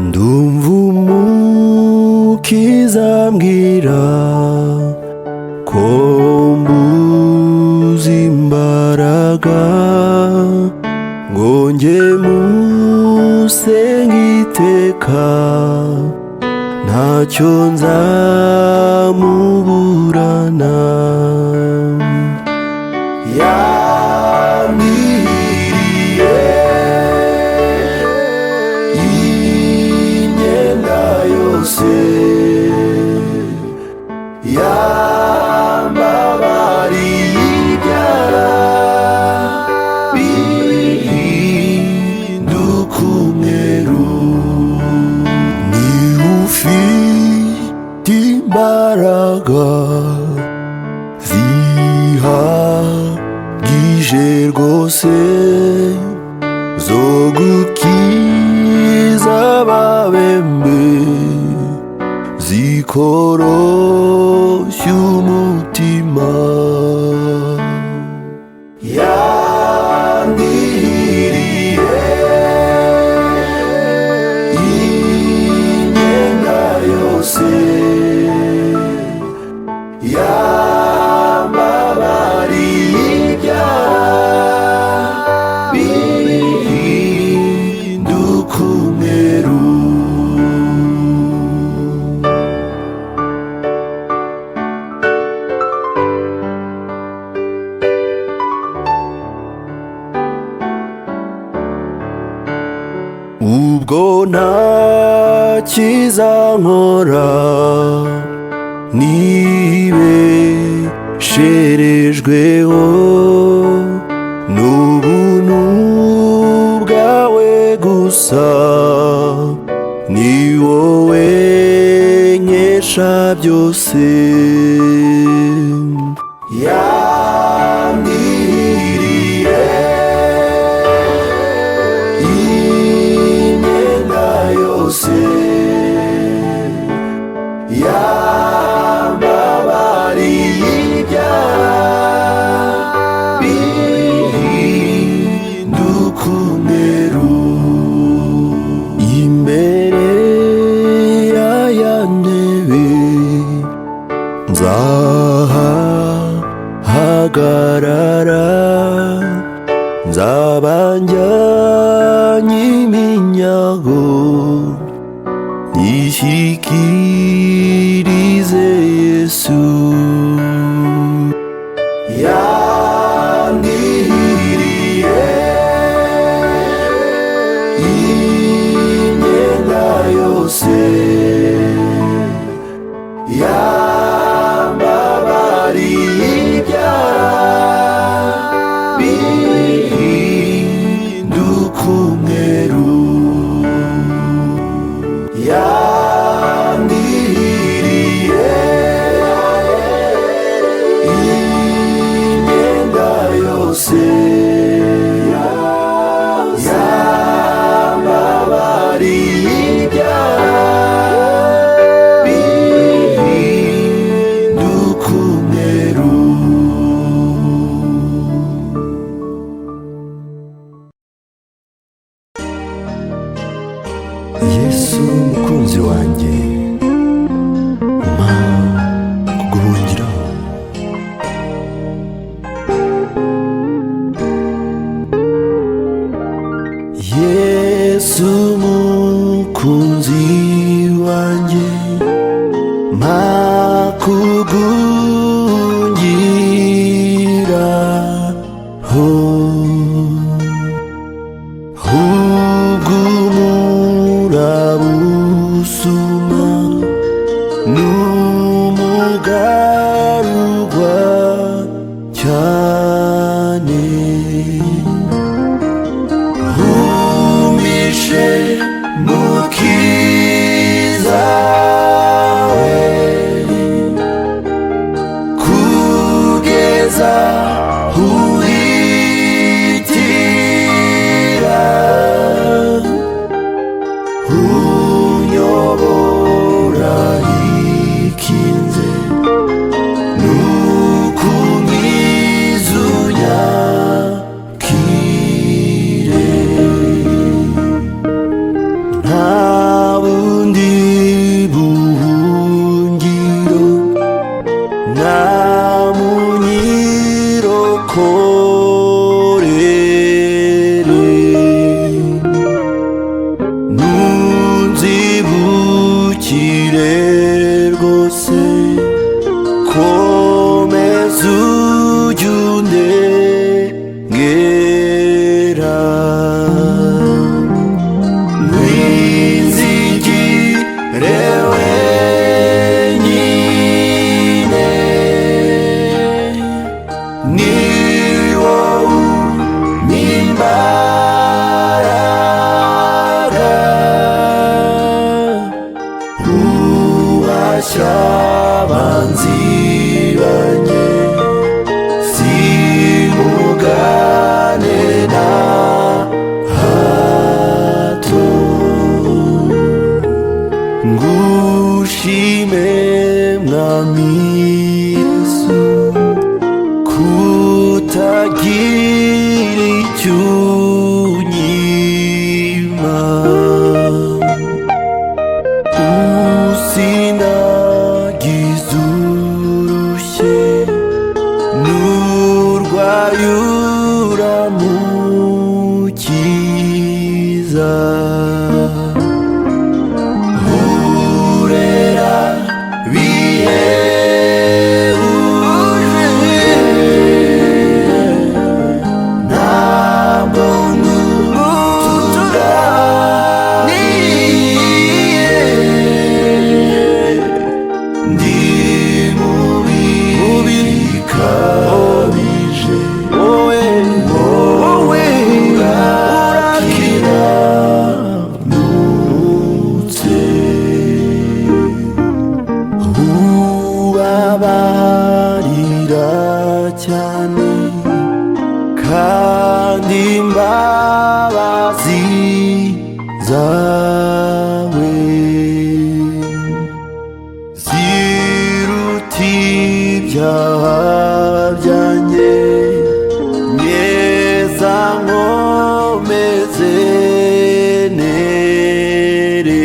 ndumva umukiza ambwira ko mbuze imbaraga ngo njye musenge iteka, ntacyo nzamuburana. Yambiriye imyenda yose, yambabariye ibyaha bihinduka umweru. Niba ufite imbaraga zihagije rwose zo gukiza ababembe, zikoroshya umutima, yandiriye imyenda yose, yambabariye ibyaha bihinduka umweru. Ubwo ntakizankora nibesherejweho n'ubuntu bwawe gusa, ni wowe nkesha byose. Yambiriye imyenda yose, yambabariye ibyaha bihinduka umweru. Imbere y'aya ntebe nzahagarara, nzaba njyanye iminyago nyishyikirize Yesu. Yandiriye imyenda yose, yambabariye ibyaha bihinduka umweru. Yandiriye imyenda yose, yambabariye ibyaha bihinduka umweru. Yesu mukunzi wanjye, mpa kuguhungiraho. Yesu mukunzi wanjye, mpa kuguhungiraho. Ubw'umurabusuma n'umugarurwa cyane, umpishe mu usindagiza urushye n'urwaye uramukiza urera bihebuje ntabwo nutuganiye ndi mubi bikabije wowe urakiranutse ubabarira cyane kandi imbabazi zawe ziruta ibyaha byanjye nyeza nkomeze nere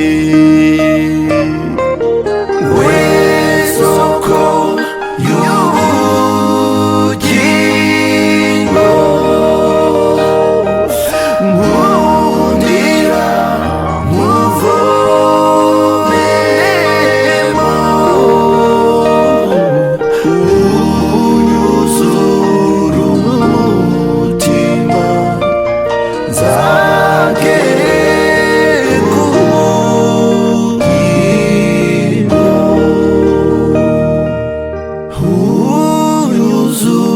we soko y'ubugingo nkundira nkuvomemo unyuzura umutima nzagere ku bugingo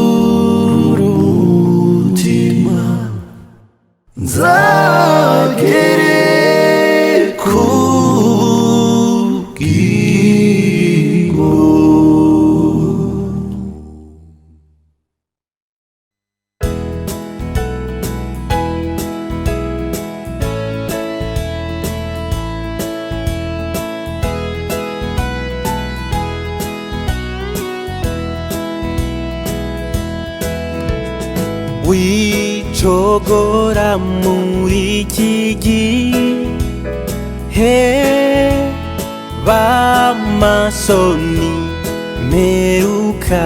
unyuzura umutima nzagere ku bugingo. wicogora muri iki gihe b'amasoni mperuka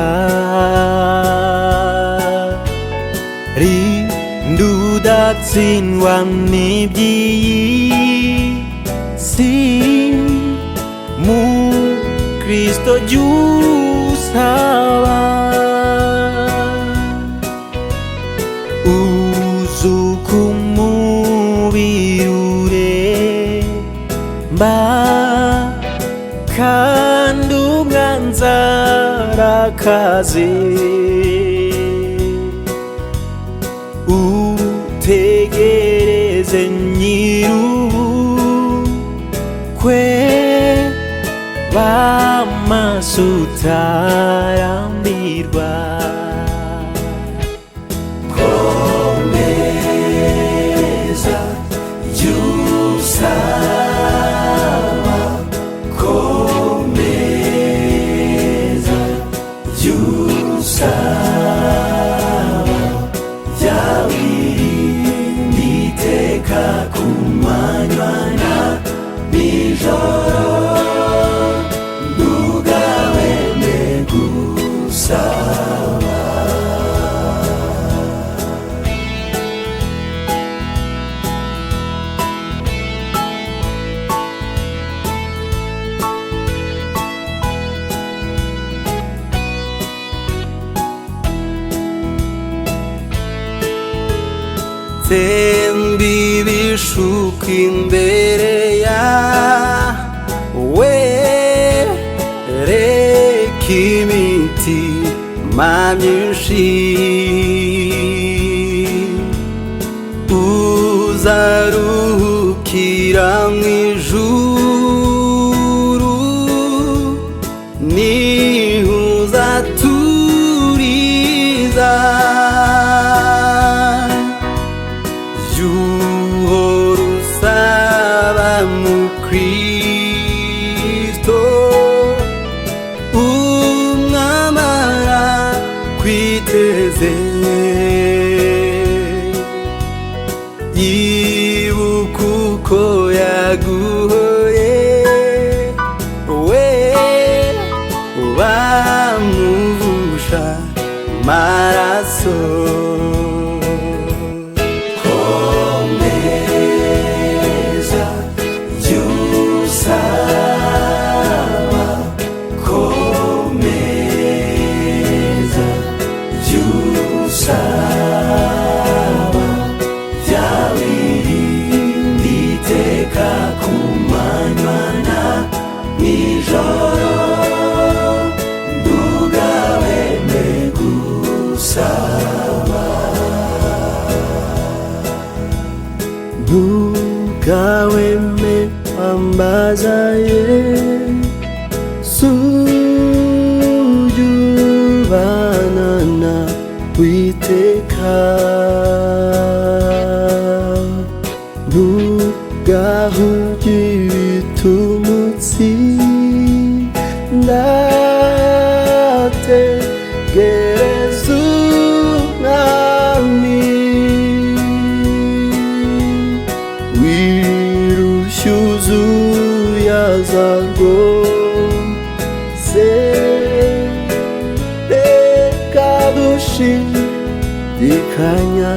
rinda udatsindwa n'iby'iyi si mu Kristo jya usaba uzuka umubiri uremba kandi umwanzi arakaze utegereze nyir'ubukwe b'amaso utarambirwa komeza jya usaba komeza jya usaba jya wirinda iteka ku manywa na nijoro ntugahweme gusaba tembi bishuka imbere yawe reka imitima myinshi uzaruhukira mu ijuru niho uzaturiza uhora usaba mu Kristo umwamara kwiteze yibuka kuko yaguhoye we bamuvusha maraso. Komeza jyusaba, komeza jyusaba, vyawirinde iteka ku manywa na nijoro, ntugahweme gusaba, ntugahweme kwambaza Yesu, jyubana nawe iteka, ntugahunge ibitumutsi, ndategereza umwami, wirushya uzuyaza rwose, reka dushidikanya,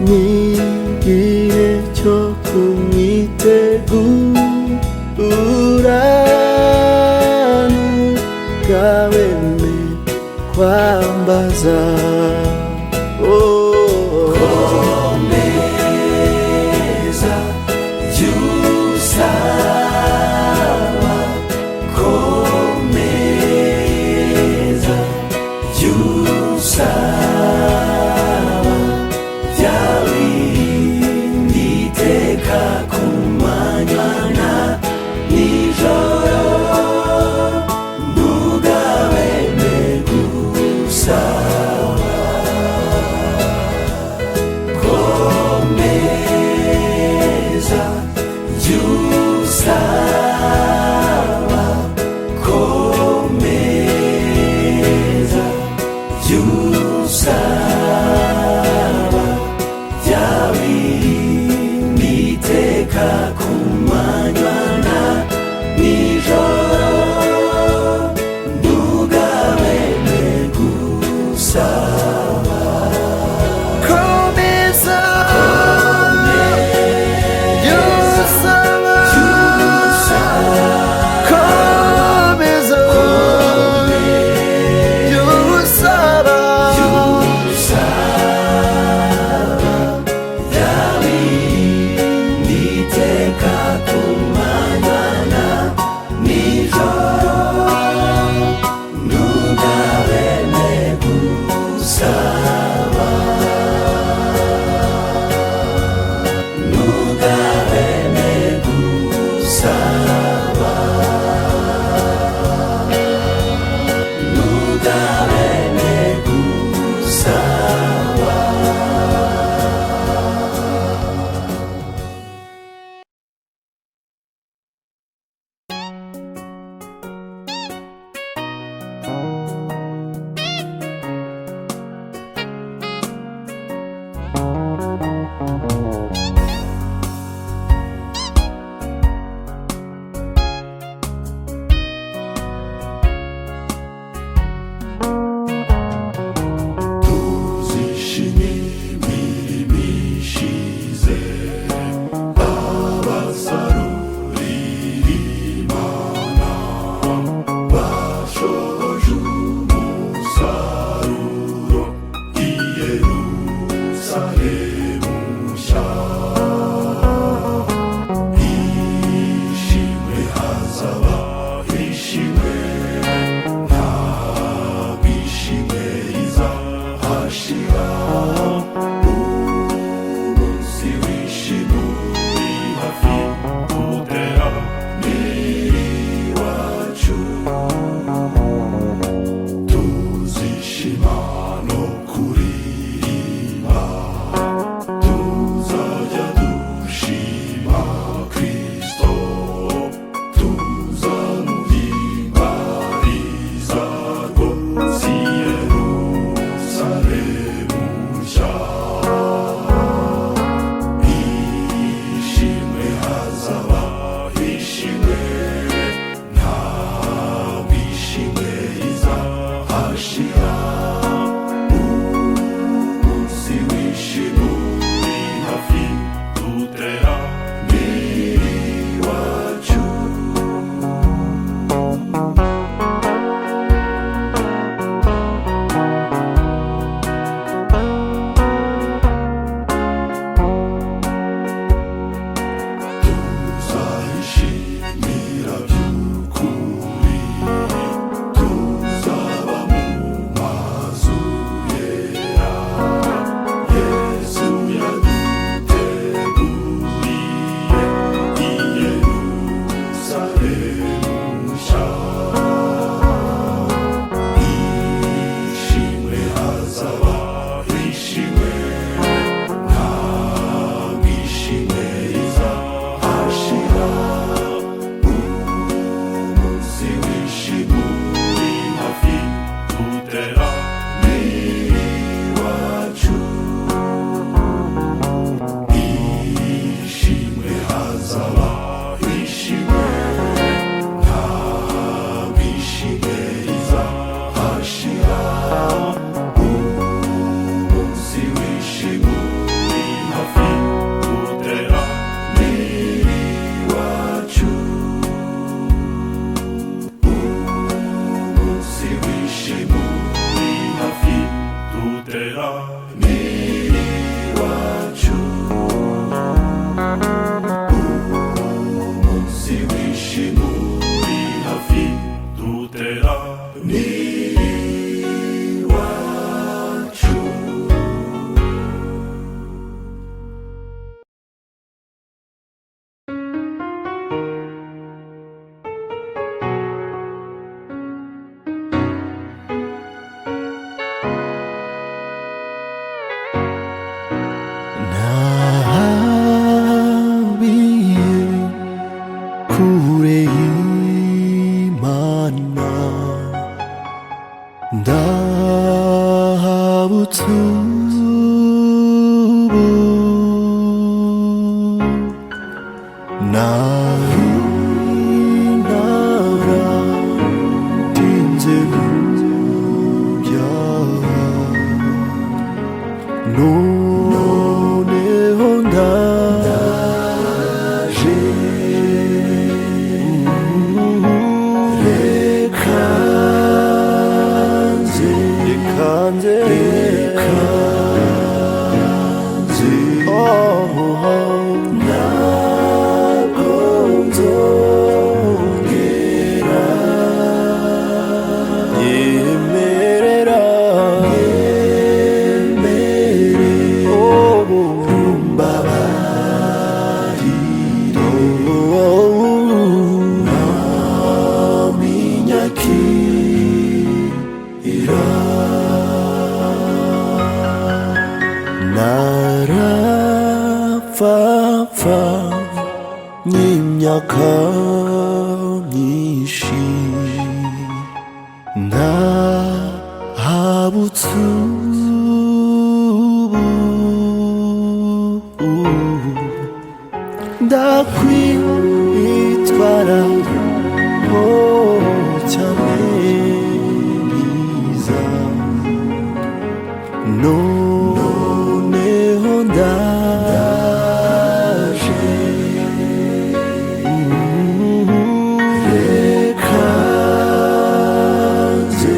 n'igihe cyo kumwitegura, ntugahweme kwambaza. Komeza jyusaba, komeza jyusaba, vyawirinde iteka ku manywa na nijoro, ntugahweme gusaba. naratinze kubyaha, noneho ndaje. Reka nze ntabwo nzongera nyemerera umbabarire, mwami nyakira. Narapfapfa n'imyaka myinshi, ndahabutse ubu, ndakwitwaraho cyane mwiza, noneho ndaje. Reka nze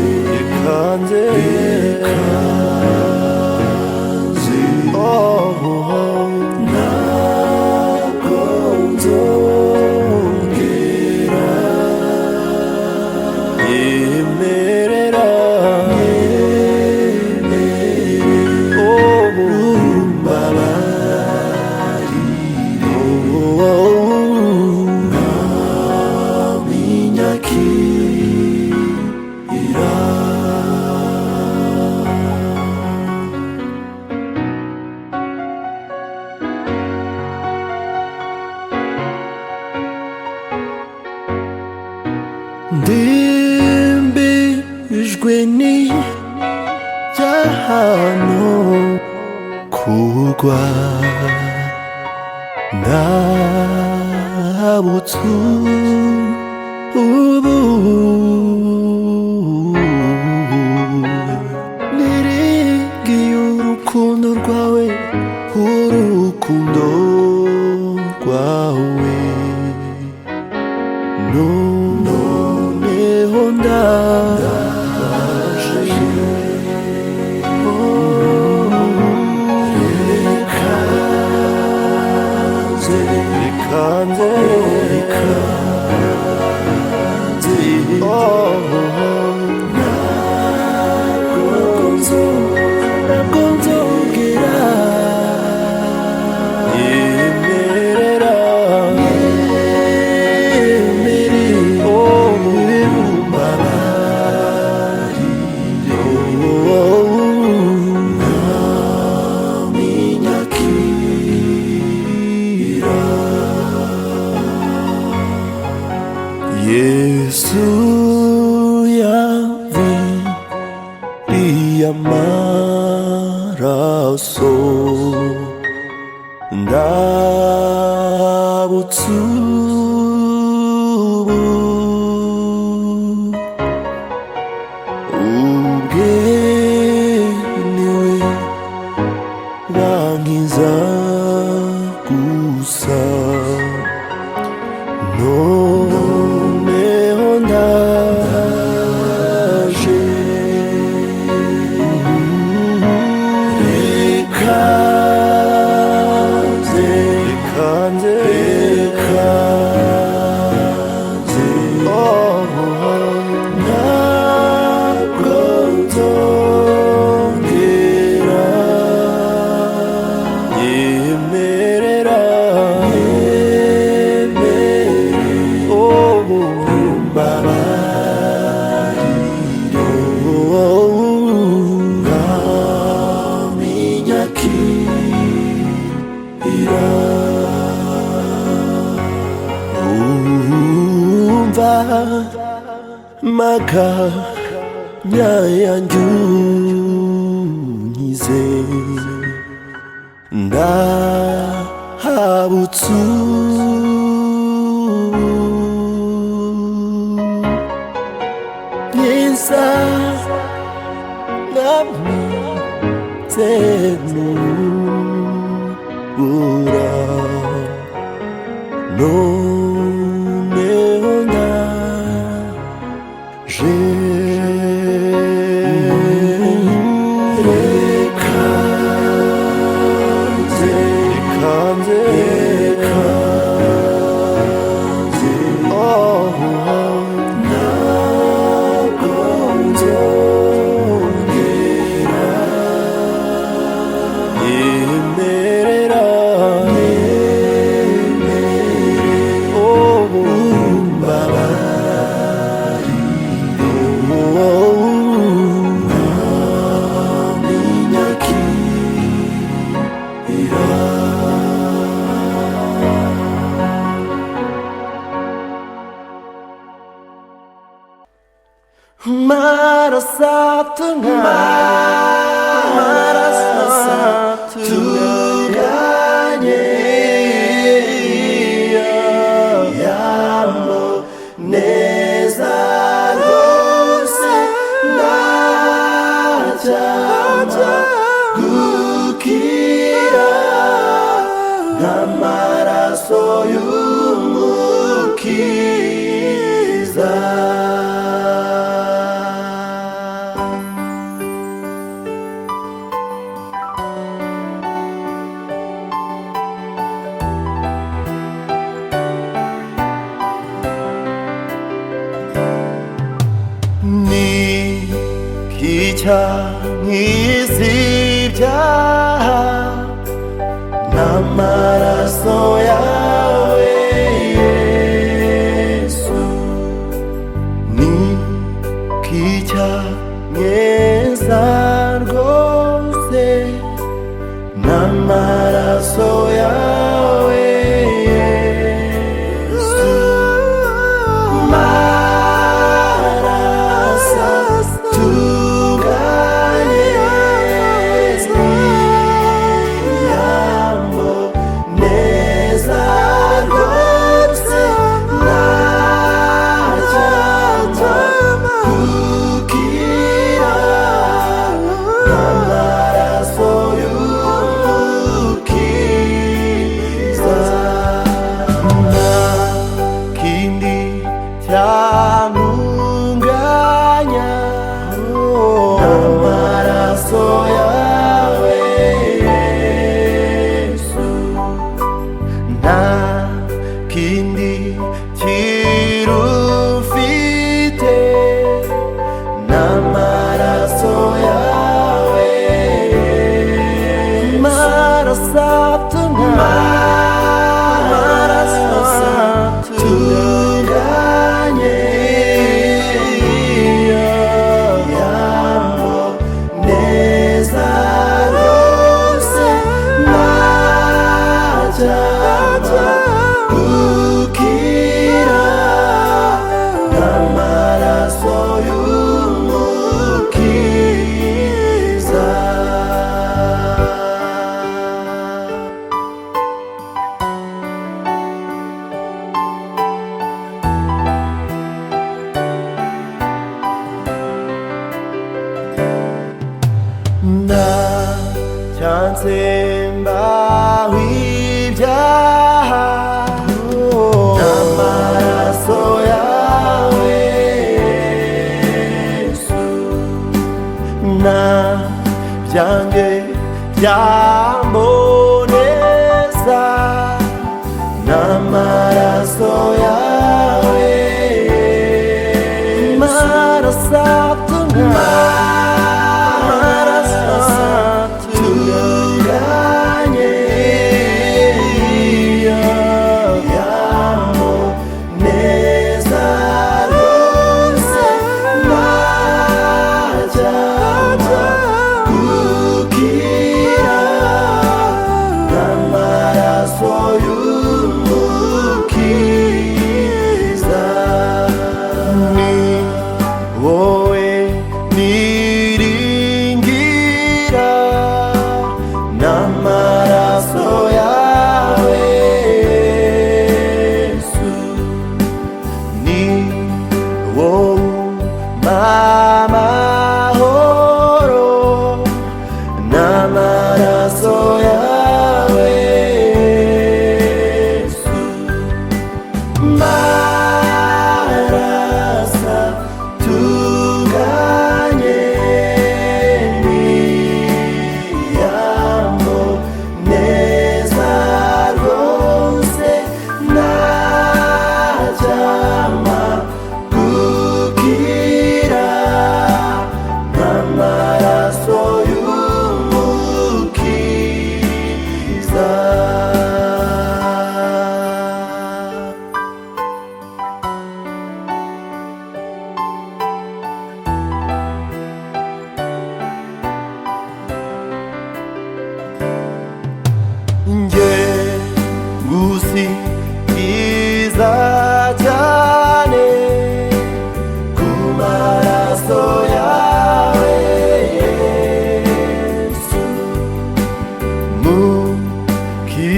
ntabwo nzongera nyemerera umbabarire, mwami nyakira. Ndimbijwe n'ijyano kugwa, ndahabutse ubu, niringiye urukundo rwawe, urukundo rwawe, noneho ndaje. Ntabwo nzongera nyemerera umbabarire, mwami nyakira. Yesu yaviriye amaraso, ndahabutse ubu, ubwe niwe wankiza gusa, noneho ndaje. Reka nze ntabwo nzongera nyemerera umbabarire, mwami nyakira. Umva maganya yanjye unkize, ndahabutse senubura noneho ndaje reka nze ntabwo nzongera yemerera marasatuganye yamuneza rwose ndacyama gukira nk'amaraso y'umukiza. nk'isi ibyaha n'amaraso yawe Yesu, ni nk'icyameza rwose n'amaraso yawe Yesu, ntacyansembaho ibyaha n'amaraso yawe Yesu, nta byanjye byamboneza n'amaraso yawe gukira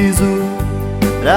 izuraka